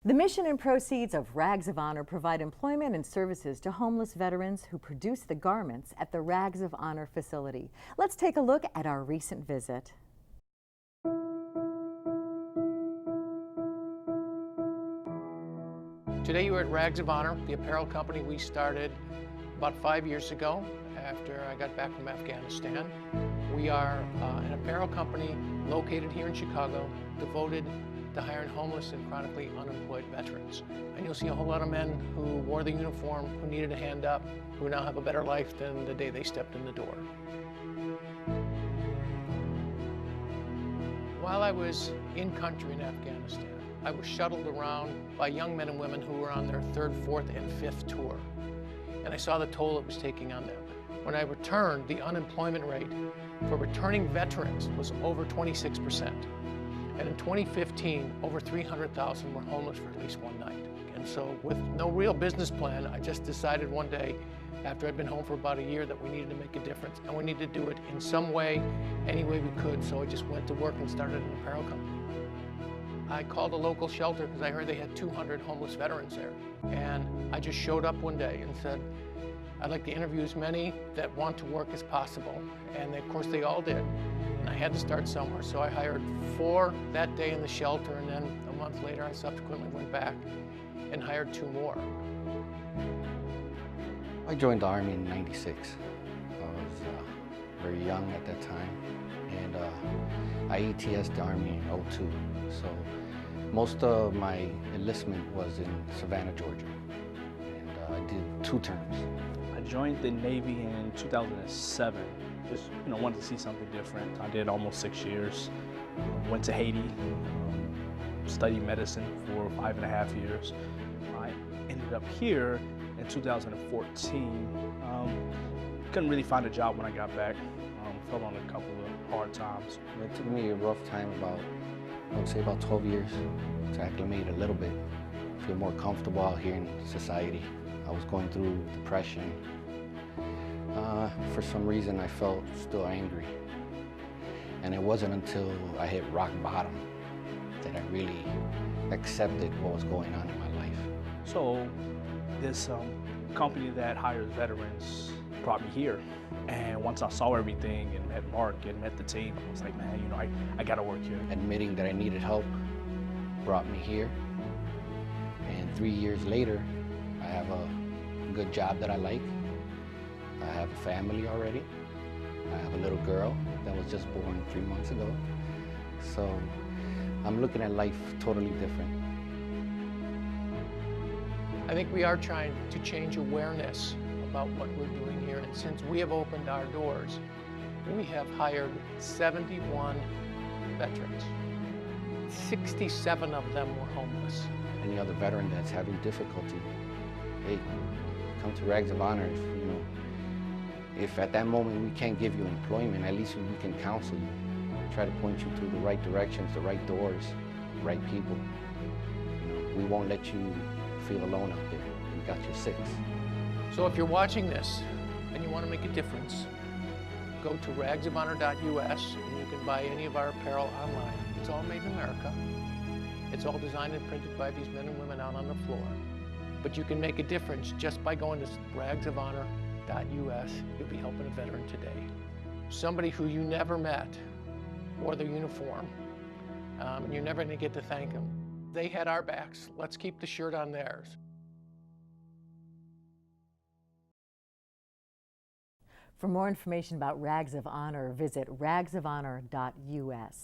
The mission and proceeds of Rags of Honor provide employment and services to homeless veterans who produce the garments at the Rags of Honor facility. Let's take a look at our recent visit. Today you're at Rags of Honor, the apparel company we started about 5 years ago after I got back from Afghanistan. We are an apparel company located here in Chicago, devoted to hiring homeless and chronically unemployed veterans. And you'll see a whole lot of men who wore the uniform, who needed a hand up, who now have a better life than the day they stepped in the door. While I was in country in Afghanistan, I was shuttled around by young men and women who were on their third, fourth, and fifth tour. And I saw the toll it was taking on them. When I returned, the unemployment rate for returning veterans was over 26%. And in 2015, over 300,000 were homeless for at least one night. And so with no real business plan, I just decided one day, after I'd been home for about a year, that we needed to make a difference. And we needed to do it in some way, any way we could. So I just went to work and started an apparel company. I called a local shelter because I heard they had 200 homeless veterans there. And I just showed up one day and said, I'd like to interview as many that want to work as possible. And of course they all did. And I had to start somewhere, so I hired 4 that day in the shelter, and then a month later I subsequently went back and hired 2 more. I joined the Army in '96. I was very young at that time, and I ETS'd the Army in '02. So most of my enlistment was in Savannah, Georgia, and I did 2 terms. I joined the Navy in 2007. Just wanted to see something different. I did almost 6 years. Went to Haiti, studied medicine for 5.5 years. I ended up here in 2014. Couldn't really find a job when I got back. Fell on a couple of hard times. It took me a rough time, I would say about 12 years to acclimate a little bit, feel more comfortable out here in society. I was going through depression. For some reason, I felt still angry. And it wasn't until I hit rock bottom that I really accepted what was going on in my life. So this company that hires veterans brought me here. And once I saw everything and met Mark and met the team, I was like, man, I gotta work here. Admitting that I needed help brought me here. And 3 years later, I have a good job that I like. I have a family already. I have a little girl that was just born 3 months ago. So I'm looking at life totally different. I think we are trying to change awareness about what we're doing here. And since we have opened our doors, we have hired 71 veterans. 67 of them were homeless. Any other veteran that's having difficulty, hey, come to Rags of Honor. If at that moment we can't give you employment, at least we can counsel you, try to point you through the right directions, the right doors, the right people. We won't let you feel alone out there. We got your 6. So if you're watching this and you want to make a difference, go to ragsofhonor.us and you can buy any of our apparel online. It's all made in America. It's all designed and printed by these men and women out on the floor. But you can make a difference just by going to ragsofhonor.us. You'll be helping a veteran today. Somebody who you never met wore their uniform, and you're never going to get to thank them. They had our backs. Let's keep the shirt on theirs. For more information about Rags of Honor, visit ragsofhonor.us.